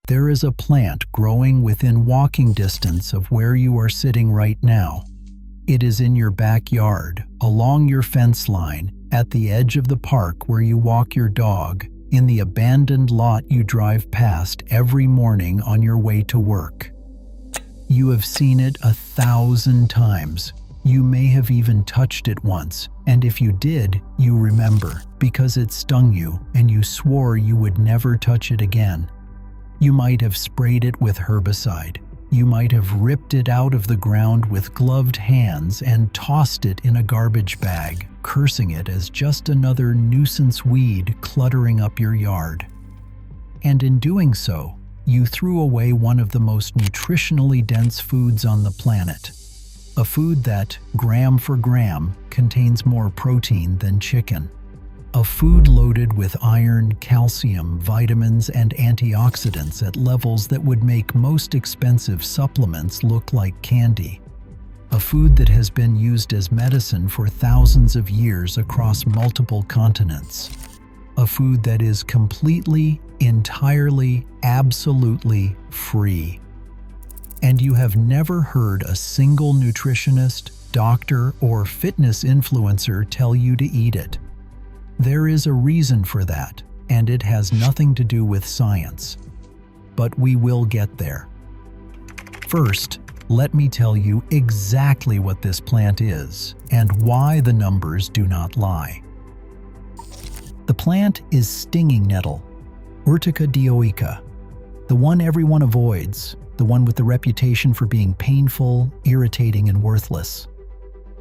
There is a plant growing within walking distance of where you are sitting right now. It is in your backyard, along your fence line, at the edge of the park where you walk your dog, in the abandoned lot you drive past every morning on your way to work. You have seen it 1,000 times. You may have even touched it once, and if you did, you remember, because it stung you and you swore you would never touch it again. You might have sprayed it with herbicide. You might have ripped it out of the ground with gloved hands and tossed it in a garbage bag, cursing it as just another nuisance weed cluttering up your yard. And in doing so, you threw away one of the most nutritionally dense foods on the planet. A food that, gram for gram, contains more protein than chicken. A food loaded with iron, calcium, vitamins, and antioxidants at levels that would make most expensive supplements look like candy. A food that has been used as medicine for thousands of years across multiple continents. A food that is completely, entirely, absolutely free. And you have never heard a single nutritionist, doctor, or fitness influencer tell you to eat it. There is a reason for that, and it has nothing to do with science. But we will get there. First, let me tell you exactly what this plant is and why the numbers do not lie. The plant is stinging nettle, Urtica dioica, the one everyone avoids, the one with the reputation for being painful, irritating, and worthless.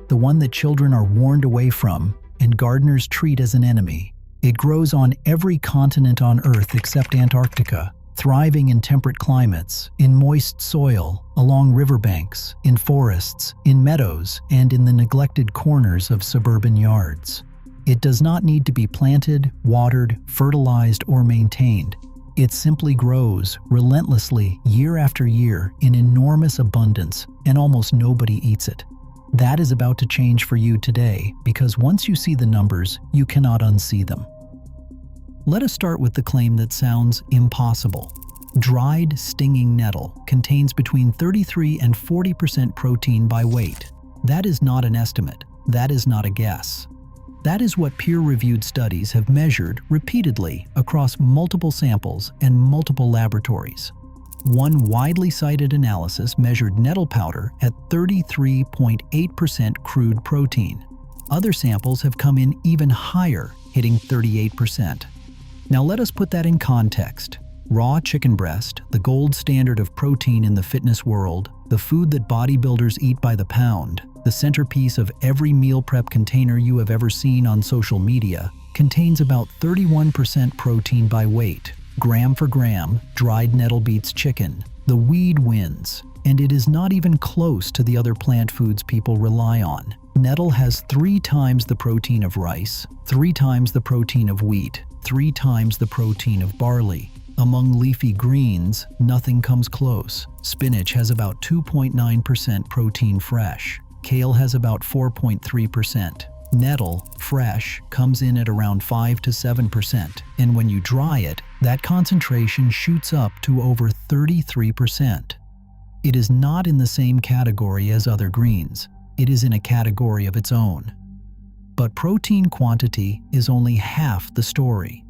The one that children are warned away from and gardeners treat as an enemy. It grows on every continent on Earth except Antarctica, thriving in temperate climates, in moist soil, along riverbanks, in forests, in meadows, and in the neglected corners of suburban yards. It does not need to be planted, watered, fertilized, or maintained. It simply grows relentlessly year after year in enormous abundance, and almost nobody eats it. That is about to change for you today, because once you see the numbers, you cannot unsee them. Let us start with the claim that sounds impossible. Dried, stinging nettle contains between 33 and 40% protein by weight. That is not an estimate. That is not a guess. That is what peer-reviewed studies have measured repeatedly across multiple samples and multiple laboratories. One widely cited analysis measured nettle powder at 33.8% crude protein. Other samples have come in even higher, hitting 38%. Now let us put that in context. Raw chicken breast, the gold standard of protein in the fitness world, the food that bodybuilders eat by the pound, the centerpiece of every meal prep container you have ever seen on social media, contains about 31% protein by weight. Gram for gram, dried nettle beats chicken. The weed wins, and it is not even close to the other plant foods people rely on. Nettle has 3 times the protein of rice, 3 times the protein of wheat, 3 times the protein of barley. Among leafy greens, nothing comes close. Spinach has about 2.9% protein fresh. Kale has about 4.3%. Nettle, fresh, comes in at around 5 to 7%, and when you dry it, that concentration shoots up to over 33%. It is not in the same category as other greens. It is in a category of its own. But protein quantity is only half the story.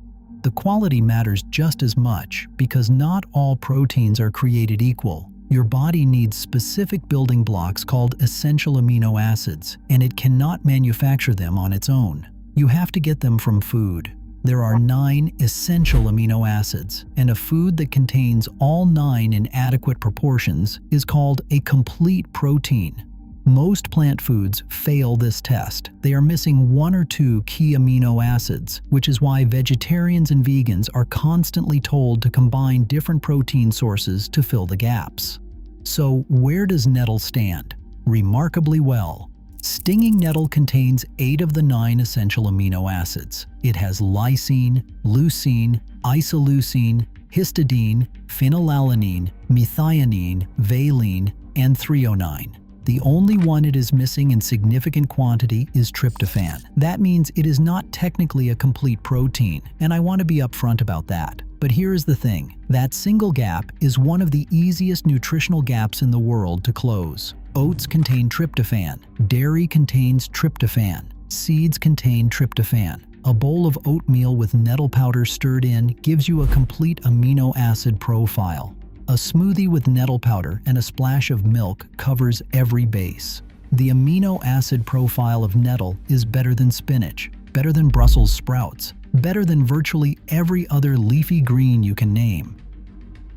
The quality matters just as much because not all proteins are created equal. Your body needs specific building blocks called essential amino acids, and it cannot manufacture them on its own. You have to get them from food. There are 9 essential amino acids, and a food that contains all 9 in adequate proportions is called a complete protein. Most plant foods fail this test. They are missing 1 or 2 key amino acids, which is why vegetarians and vegans are constantly told to combine different protein sources to fill the gaps. So where does nettle stand? Remarkably well. Stinging nettle contains 8 of the 9 essential amino acids. It has lysine, leucine, isoleucine, histidine, phenylalanine, methionine, valine, and threonine. The only one it is missing in significant quantity is tryptophan. That means it is not technically a complete protein, and I want to be upfront about that. But here is the thing, that single gap is one of the easiest nutritional gaps in the world to close. Oats contain tryptophan, dairy contains tryptophan, seeds contain tryptophan. A bowl of oatmeal with nettle powder stirred in gives you a complete amino acid profile. A smoothie with nettle powder and a splash of milk covers every base. The amino acid profile of nettle is better than spinach, better than Brussels sprouts, better than virtually every other leafy green you can name.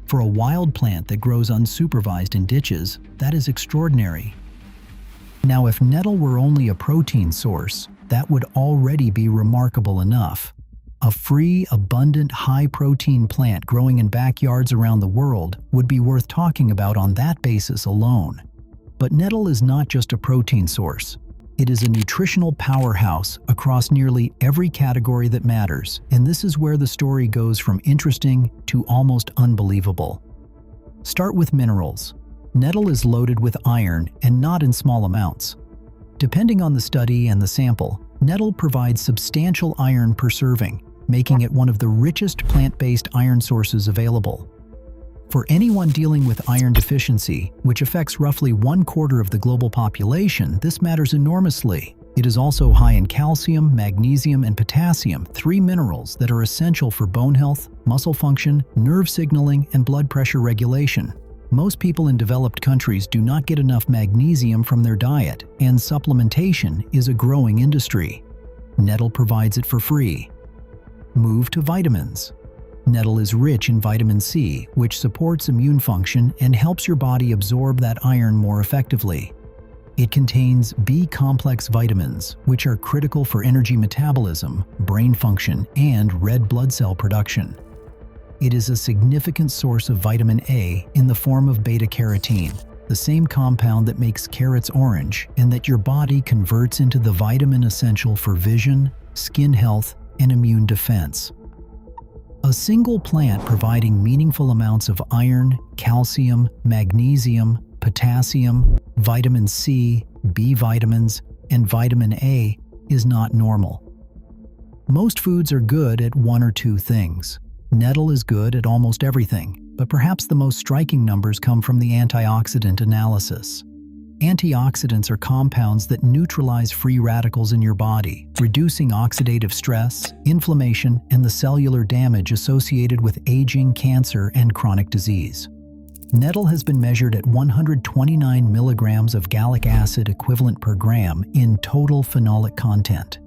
For a wild plant that grows unsupervised in ditches, that is extraordinary. Now, if nettle were only a protein source, that would already be remarkable enough. A free, abundant, high-protein plant growing in backyards around the world would be worth talking about on that basis alone. But nettle is not just a protein source. It is a nutritional powerhouse across nearly every category that matters, and this is where the story goes from interesting to almost unbelievable. Start with minerals. Nettle is loaded with iron, and not in small amounts. Depending on the study and the sample, nettle provides substantial iron per serving, making it one of the richest plant-based iron sources available. For anyone dealing with iron deficiency, which affects roughly 1/4 of the global population, this matters enormously. It is also high in calcium, magnesium, and potassium, 3 minerals that are essential for bone health, muscle function, nerve signaling, and blood pressure regulation. Most people in developed countries do not get enough magnesium from their diet, and supplementation is a growing industry. Nettle provides it for free. Move to vitamins. Nettle is rich in vitamin C, which supports immune function and helps your body absorb that iron more effectively. It contains B-complex vitamins, which are critical for energy metabolism, brain function, and red blood cell production. It is a significant source of vitamin A in the form of beta-carotene, the same compound that makes carrots orange and that your body converts into the vitamin essential for vision, skin health, and immune defense. A single plant providing meaningful amounts of iron, calcium, magnesium, potassium, vitamin C, B vitamins, and vitamin A is not normal. Most foods are good at one or two things. Nettle is good at almost everything, but perhaps the most striking numbers come from the antioxidant analysis. Antioxidants are compounds that neutralize free radicals in your body, reducing oxidative stress, inflammation, and the cellular damage associated with aging, cancer, and chronic disease. Nettle has been measured at 129 milligrams of gallic acid equivalent per gram in total phenolic content.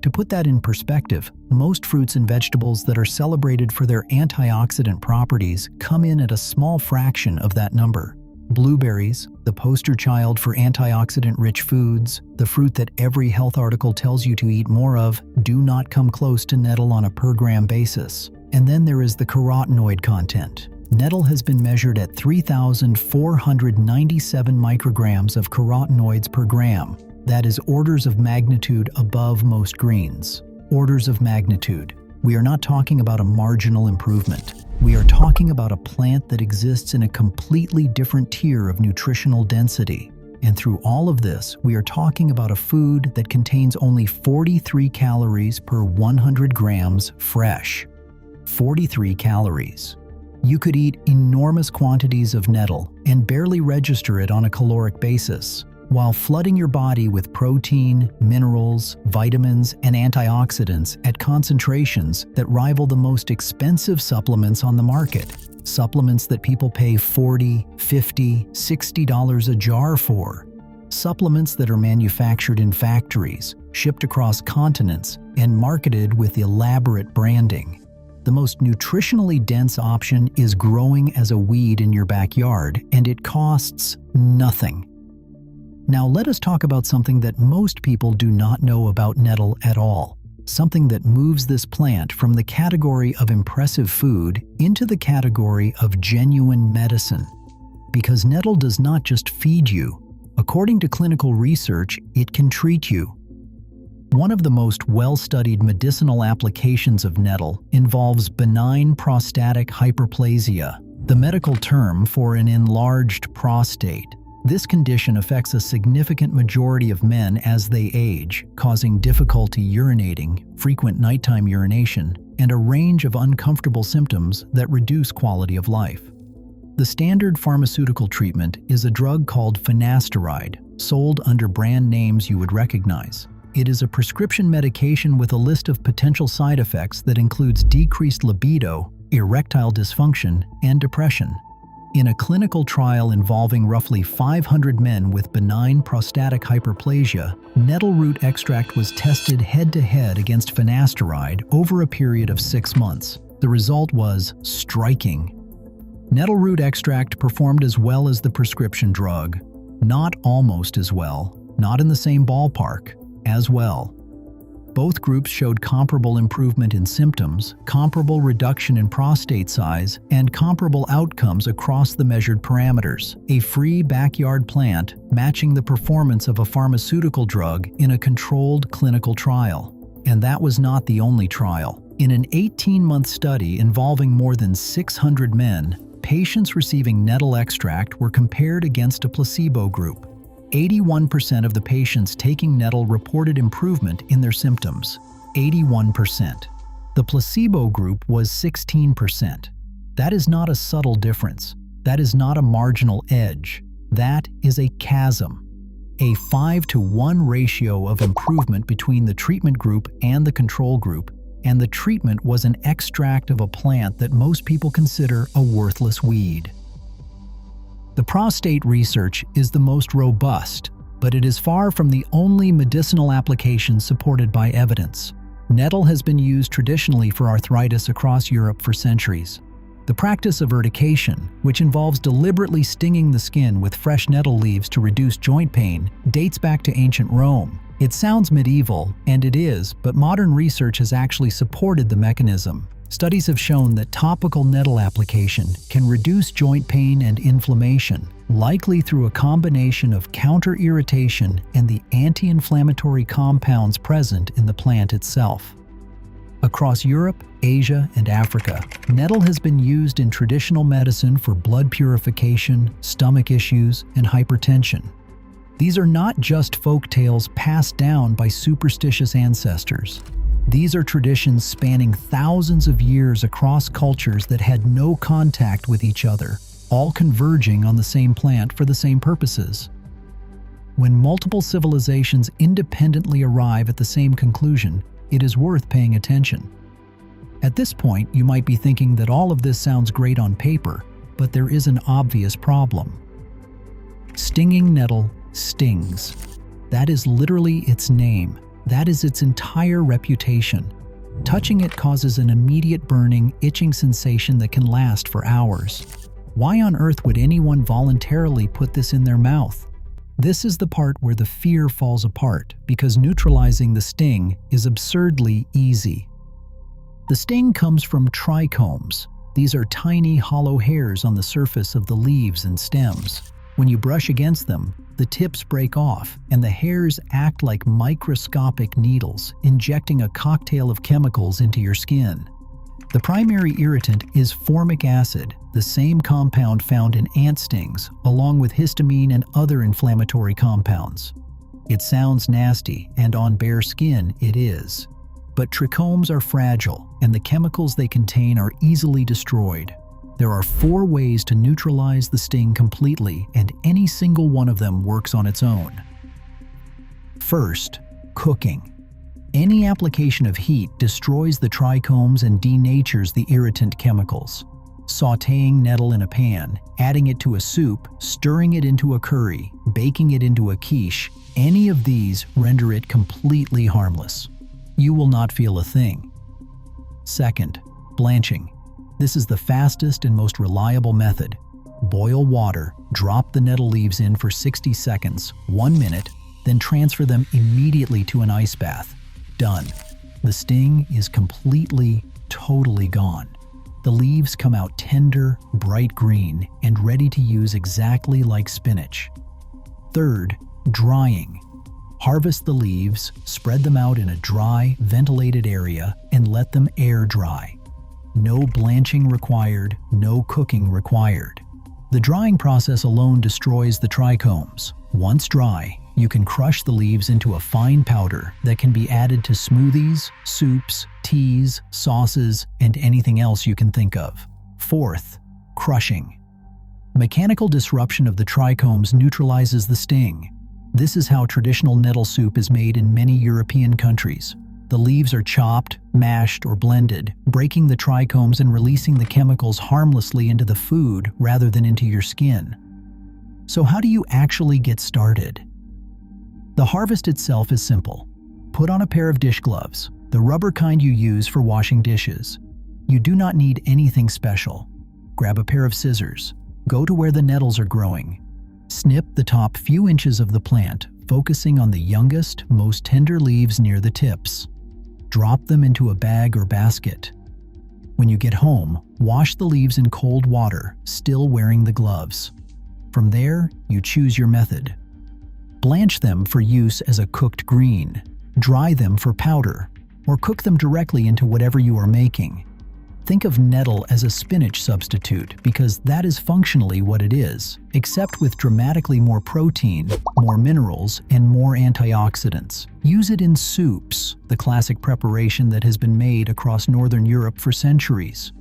To put that in perspective, most fruits and vegetables that are celebrated for their antioxidant properties come in at a small fraction of that number. Blueberries, the poster child for antioxidant-rich foods, the fruit that every health article tells you to eat more of, do not come close to nettle on a per-gram basis. And then there is the carotenoid content. Nettle has been measured at 3,497 micrograms of carotenoids per gram. That is orders of magnitude above most greens. Orders of magnitude. We are not talking about a marginal improvement. We are talking about a plant that exists in a completely different tier of nutritional density. And through all of this, we are talking about a food that contains only 43 calories per 100 grams fresh. 43 calories. You could eat enormous quantities of nettle and barely register it on a caloric basis, while flooding your body with protein, minerals, vitamins, and antioxidants at concentrations that rival the most expensive supplements on the market. Supplements that people pay $40, $50, $60 a jar for. Supplements that are manufactured in factories, shipped across continents, and marketed with elaborate branding. The most nutritionally dense option is growing as a weed in your backyard, and it costs nothing. Now let us talk about something that most people do not know about nettle at all. Something that moves this plant from the category of impressive food into the category of genuine medicine. Because nettle does not just feed you. According to clinical research, it can treat you. One of the most well-studied medicinal applications of nettle involves benign prostatic hyperplasia, the medical term for an enlarged prostate. This condition affects a significant majority of men as they age, causing difficulty urinating, frequent nighttime urination, and a range of uncomfortable symptoms that reduce quality of life. The standard pharmaceutical treatment is a drug called finasteride, sold under brand names you would recognize. It is a prescription medication with a list of potential side effects that includes decreased libido, erectile dysfunction, and depression. In a clinical trial involving roughly 500 men with benign prostatic hyperplasia, nettle root extract was tested head-to-head against finasteride over a period of 6 months. The result was striking. Nettle root extract performed as well as the prescription drug. Not almost as well, not in the same ballpark, as well. Both groups showed comparable improvement in symptoms, comparable reduction in prostate size, and comparable outcomes across the measured parameters. A free backyard plant matching the performance of a pharmaceutical drug in a controlled clinical trial. And that was not the only trial. In an 18-month study involving more than 600 men, patients receiving nettle extract were compared against a placebo group. 81% of the patients taking nettle reported improvement in their symptoms. 81%. The placebo group was 16%. That is not a subtle difference. That is not a marginal edge. That is a chasm. A 5-to-1 ratio of improvement between the treatment group and the control group, and the treatment was an extract of a plant that most people consider a worthless weed. The prostate research is the most robust, but it is far from the only medicinal application supported by evidence. Nettle has been used traditionally for arthritis across Europe for centuries. The practice of urtication, which involves deliberately stinging the skin with fresh nettle leaves to reduce joint pain, dates back to ancient Rome. It sounds medieval, and it is, but modern research has actually supported the mechanism. Studies have shown that topical nettle application can reduce joint pain and inflammation, likely through a combination of counter-irritation and the anti-inflammatory compounds present in the plant itself. Across Europe, Asia, and Africa, nettle has been used in traditional medicine for blood purification, stomach issues, and hypertension. These are not just folk tales passed down by superstitious ancestors. These are traditions spanning thousands of years across cultures that had no contact with each other, all converging on the same plant for the same purposes. When multiple civilizations independently arrive at the same conclusion, it is worth paying attention. At this point, you might be thinking that all of this sounds great on paper, but there is an obvious problem. Stinging nettle stings. That is literally its name. That is its entire reputation. Touching it causes an immediate burning, itching sensation that can last for hours. Why on earth would anyone voluntarily put this in their mouth? This is the part where the fear falls apart, because neutralizing the sting is absurdly easy. The sting comes from trichomes. These are tiny, hollow hairs on the surface of the leaves and stems. When you brush against them, the tips break off, and the hairs act like microscopic needles, injecting a cocktail of chemicals into your skin. The primary irritant is formic acid, the same compound found in ant stings, along with histamine and other inflammatory compounds. It sounds nasty, and on bare skin it is. But trichomes are fragile, and the chemicals they contain are easily destroyed. There are 4 ways to neutralize the sting completely, and any single one of them works on its own. First, cooking. Any application of heat destroys the trichomes and denatures the irritant chemicals. Sautéing nettle in a pan, adding it to a soup, stirring it into a curry, baking it into a quiche, any of these render it completely harmless. You will not feel a thing. Second, blanching. This is the fastest and most reliable method. Boil water, drop the nettle leaves in for 60 seconds, 1 minute, then transfer them immediately to an ice bath. Done. The sting is completely, totally gone. The leaves come out tender, bright green, and ready to use exactly like spinach. Third, drying. Harvest the leaves, spread them out in a dry, ventilated area, and let them air dry. No blanching required, no cooking required. The drying process alone destroys the trichomes. Once dry, you can crush the leaves into a fine powder that can be added to smoothies, soups, teas, sauces, and anything else you can think of. Fourth, crushing. Mechanical disruption of the trichomes neutralizes the sting. This is how traditional nettle soup is made in many European countries. The leaves are chopped, mashed, or blended, breaking the trichomes and releasing the chemicals harmlessly into the food rather than into your skin. So how do you actually get started? The harvest itself is simple. Put on a pair of dish gloves, the rubber kind you use for washing dishes. You do not need anything special. Grab a pair of scissors. Go to where the nettles are growing. Snip the top few inches of the plant, focusing on the youngest, most tender leaves near the tips. Drop them into a bag or basket. When you get home, wash the leaves in cold water, still wearing the gloves. From there, you choose your method. Blanch them for use as a cooked green, dry them for powder, or cook them directly into whatever you are making. Think of nettle as a spinach substitute because that is functionally what it is, except with dramatically more protein, more minerals, and more antioxidants. Use it in soups, the classic preparation that has been made across Northern Europe for centuries.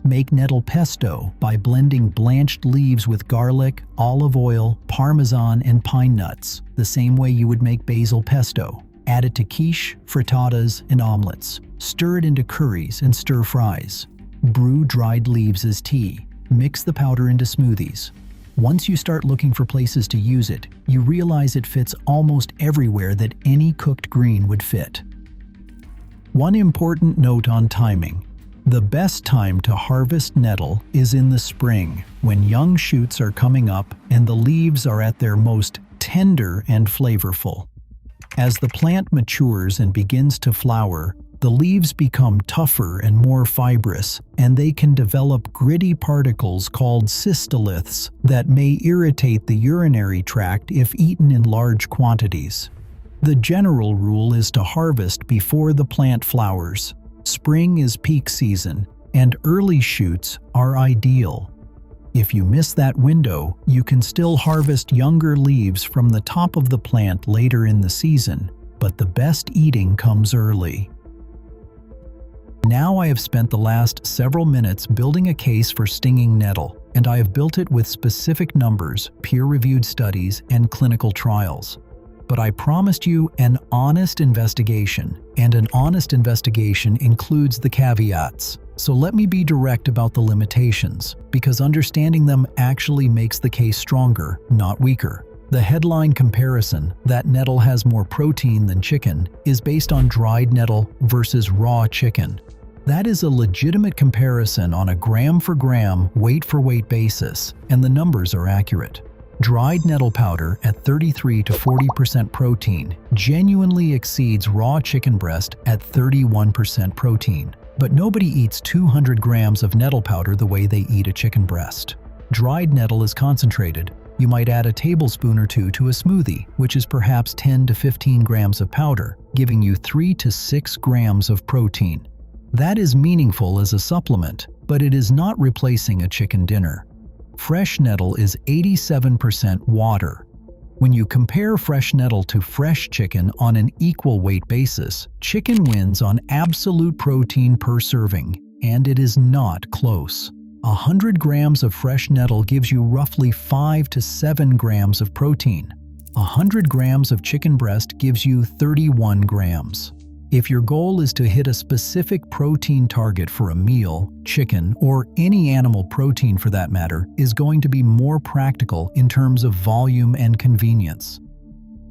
Make nettle pesto by blending blanched leaves with garlic, olive oil, parmesan, and pine nuts, the same way you would make basil pesto. Add it to quiche, frittatas, and omelets. Stir it into curries and stir-fries. Brew dried leaves as tea. Mix the powder into smoothies. Once you start looking for places to use it, you realize it fits almost everywhere that any cooked green would fit. One important note on timing. The best time to harvest nettle is in the spring, when young shoots are coming up and the leaves are at their most tender and flavorful. As the plant matures and begins to flower, the leaves become tougher and more fibrous, and they can develop gritty particles called cystoliths that may irritate the urinary tract if eaten in large quantities. The general rule is to harvest before the plant flowers. Spring is peak season, and early shoots are ideal. If you miss that window, you can still harvest younger leaves from the top of the plant later in the season, but the best eating comes early. Now I have spent the last several minutes building a case for stinging nettle, and I have built it with specific numbers, peer-reviewed studies, and clinical trials. But I promised you an honest investigation, and an honest investigation includes the caveats. So let me be direct about the limitations, because understanding them actually makes the case stronger, not weaker. The headline comparison, that nettle has more protein than chicken, is based on dried nettle versus raw chicken. That is a legitimate comparison on a gram-for-gram, weight-for-weight basis, and the numbers are accurate. Dried nettle powder at 33 to 40% protein genuinely exceeds raw chicken breast at 31% protein. But nobody eats 200 grams of nettle powder the way they eat a chicken breast. Dried nettle is concentrated. You might add a tablespoon or two to a smoothie, which is perhaps 10 to 15 grams of powder, giving you 3 to 6 grams of protein. That is meaningful as a supplement, but it is not replacing a chicken dinner. Fresh nettle is 87% water. When you compare fresh nettle to fresh chicken on an equal weight basis, chicken wins on absolute protein per serving, and it is not close. 100 grams of fresh nettle gives you roughly 5 to 7 grams of protein. 100 grams of chicken breast gives you 31 grams. If your goal is to hit a specific protein target for a meal, chicken, or any animal protein for that matter, is going to be more practical in terms of volume and convenience.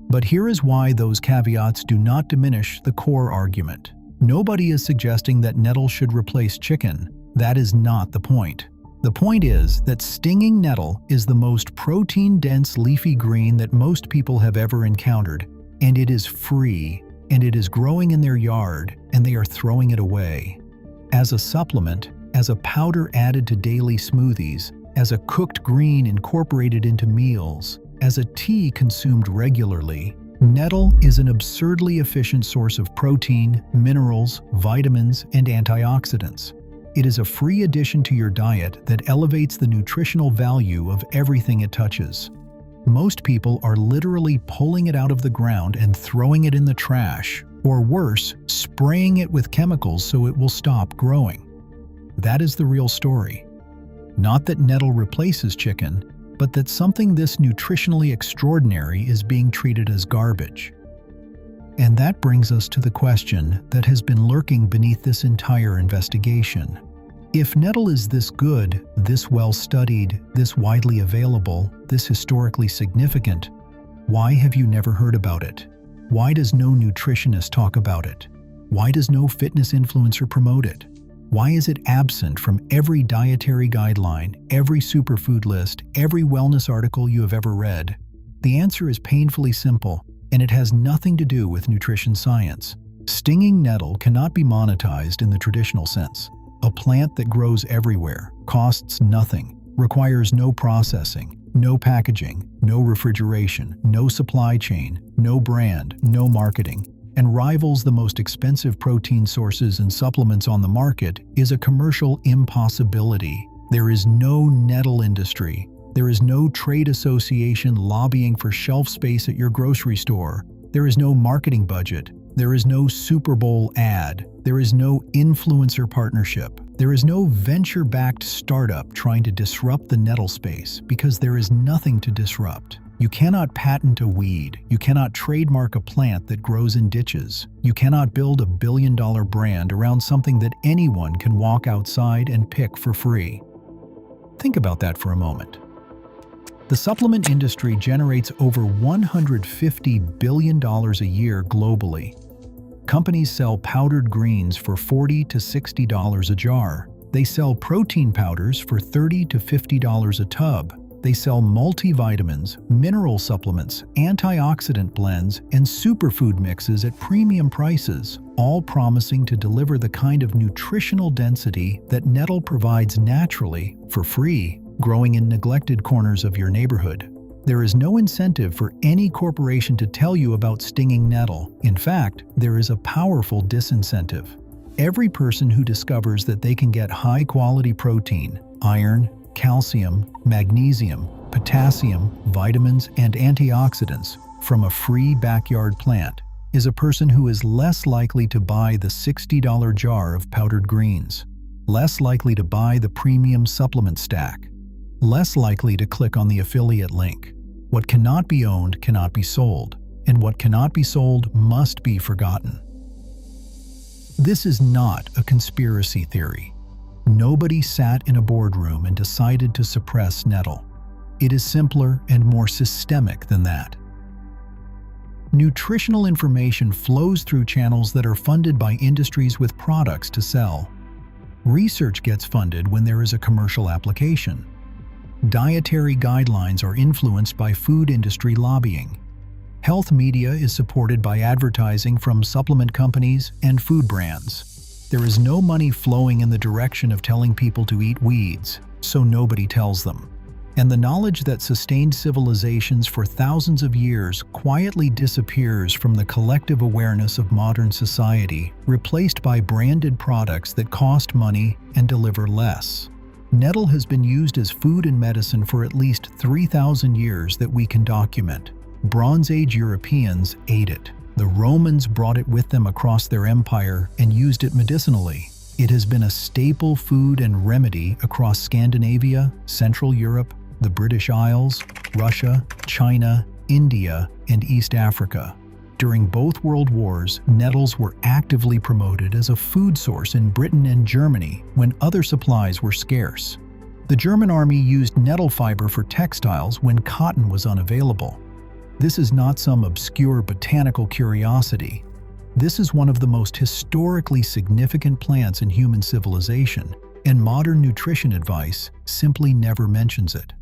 But here is why those caveats do not diminish the core argument. Nobody is suggesting that nettle should replace chicken. That is not the point. The point is that stinging nettle is the most protein-dense leafy green that most people have ever encountered, and it is free. And it is growing in their yard, and they are throwing it away. As a supplement, as a powder added to daily smoothies, as a cooked green incorporated into meals, as a tea consumed regularly, nettle is an absurdly efficient source of protein, minerals, vitamins, and antioxidants. It is a free addition to your diet that elevates the nutritional value of everything it touches. Most people are literally pulling it out of the ground and throwing it in the trash, or worse, spraying it with chemicals so it will stop growing. That is the real story. Not that nettle replaces chicken, but that something this nutritionally extraordinary is being treated as garbage. And that brings us to the question that has been lurking beneath this entire investigation. If nettle is this good, this well-studied, this widely available, this historically significant, why have you never heard about it? Why does no nutritionist talk about it? Why does no fitness influencer promote it? Why is it absent from every dietary guideline, every superfood list, every wellness article you have ever read? The answer is painfully simple, and it has nothing to do with nutrition science. Stinging nettle cannot be monetized in the traditional sense. A plant that grows everywhere, costs nothing, requires no processing, no packaging, no refrigeration, no supply chain, no brand, no marketing, and rivals the most expensive protein sources and supplements on the market is a commercial impossibility. There is no nettle industry. There is no trade association lobbying for shelf space at your grocery store. There is no marketing budget. There is no Super Bowl ad. There is no influencer partnership. There is no venture-backed startup trying to disrupt the nettle space because there is nothing to disrupt. You cannot patent a weed. You cannot trademark a plant that grows in ditches. You cannot build a billion-dollar brand around something that anyone can walk outside and pick for free. Think about that for a moment. The supplement industry generates over $150 billion a year globally. Companies sell powdered greens for $40 to $60 a jar. They sell protein powders for $30 to $50 a tub. They sell multivitamins, mineral supplements, antioxidant blends, and superfood mixes at premium prices, all promising to deliver the kind of nutritional density that nettle provides naturally, for free, growing in neglected corners of your neighborhood. There is no incentive for any corporation to tell you about stinging nettle. In fact, there is a powerful disincentive. Every person who discovers that they can get high-quality protein, iron, calcium, magnesium, potassium, vitamins, and antioxidants from a free backyard plant is a person who is less likely to buy the $60 jar of powdered greens, less likely to buy the premium supplement stack, less likely to click on the affiliate link. What cannot be owned cannot be sold, and what cannot be sold must be forgotten. This is not a conspiracy theory. Nobody sat in a boardroom and decided to suppress nettle. It is simpler and more systemic than that. Nutritional information flows through channels that are funded by industries with products to sell. Research gets funded when there is a commercial application. Dietary guidelines are influenced by food industry lobbying. Health media is supported by advertising from supplement companies and food brands. There is no money flowing in the direction of telling people to eat weeds, so nobody tells them. And the knowledge that sustained civilizations for thousands of years quietly disappears from the collective awareness of modern society, replaced by branded products that cost money and deliver less. Nettle has been used as food and medicine for at least 3,000 years that we can document. Bronze Age Europeans ate it. The Romans brought it with them across their empire and used it medicinally. It has been a staple food and remedy across Scandinavia, Central Europe, the British Isles, Russia, China, India, and East Africa. During both World Wars, nettles were actively promoted as a food source in Britain and Germany when other supplies were scarce. The German army used nettle fiber for textiles when cotton was unavailable. This is not some obscure botanical curiosity. This is one of the most historically significant plants in human civilization, and modern nutrition advice simply never mentions it.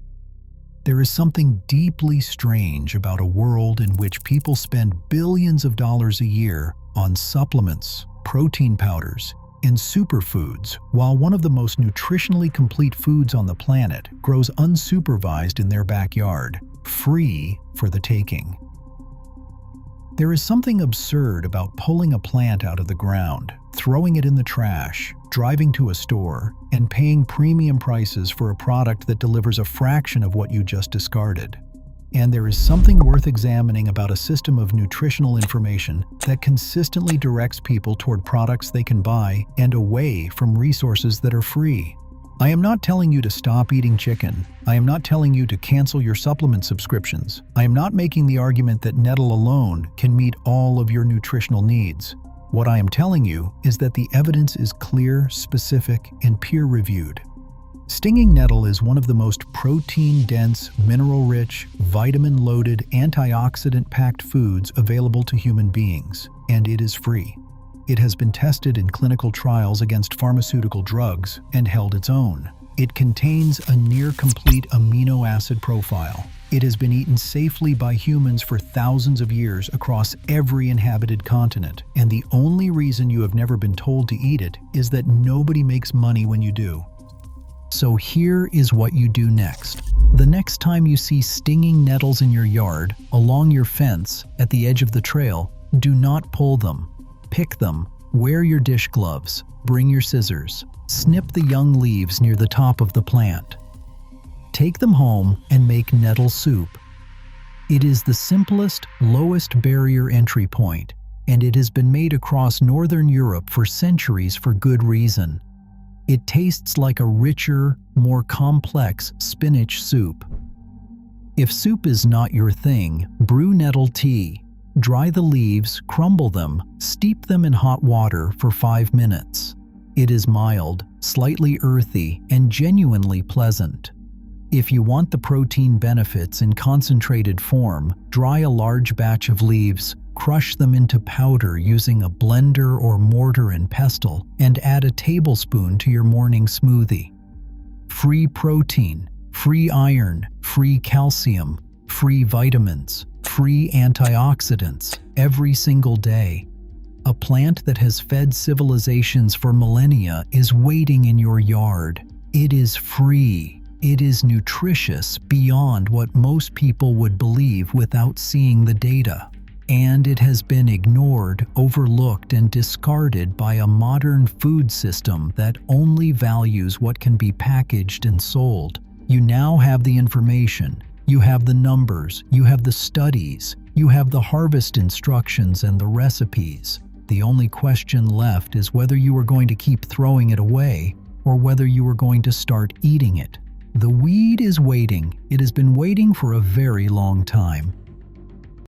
There is something deeply strange about a world in which people spend billions of dollars a year on supplements, protein powders, and superfoods, while one of the most nutritionally complete foods on the planet grows unsupervised in their backyard, free for the taking. There is something absurd about pulling a plant out of the ground, throwing it in the trash, driving to a store, and paying premium prices for a product that delivers a fraction of what you just discarded. And there is something worth examining about a system of nutritional information that consistently directs people toward products they can buy and away from resources that are free. I am not telling you to stop eating chicken. I am not telling you to cancel your supplement subscriptions. I am not making the argument that nettle alone can meet all of your nutritional needs. What I am telling you is that the evidence is clear, specific, and peer-reviewed. Stinging nettle is one of the most protein-dense, mineral-rich, vitamin-loaded, antioxidant-packed foods available to human beings, and it is free. It has been tested in clinical trials against pharmaceutical drugs and held its own. It contains a near-complete amino acid profile. It has been eaten safely by humans for thousands of years across every inhabited continent, and the only reason you have never been told to eat it is that nobody makes money when you do. So here is what you do next. The next time you see stinging nettles in your yard, along your fence, at the edge of the trail, do not pull them. Pick them, wear your dish gloves, bring your scissors, snip the young leaves near the top of the plant. Take them home and make nettle soup. It is the simplest, lowest barrier entry point, and it has been made across Northern Europe for centuries for good reason. It tastes like a richer, more complex spinach soup. If soup is not your thing, brew nettle tea. Dry the leaves, crumble them, steep them in hot water for 5 minutes. It is mild, slightly earthy, and genuinely pleasant. If you want the protein benefits in concentrated form, dry a large batch of leaves, crush them into powder using a blender or mortar and pestle, and add a tablespoon to your morning smoothie. Free protein, free iron, free calcium, free vitamins, free antioxidants every single day. A plant that has fed civilizations for millennia is waiting in your yard. It is free. It is nutritious beyond what most people would believe without seeing the data. And it has been ignored, overlooked, and discarded by a modern food system that only values what can be packaged and sold. You now have the information. You have the numbers, you have the studies, you have the harvest instructions and the recipes. The only question left is whether you are going to keep throwing it away or whether you are going to start eating it. The weed is waiting. It has been waiting for a very long time.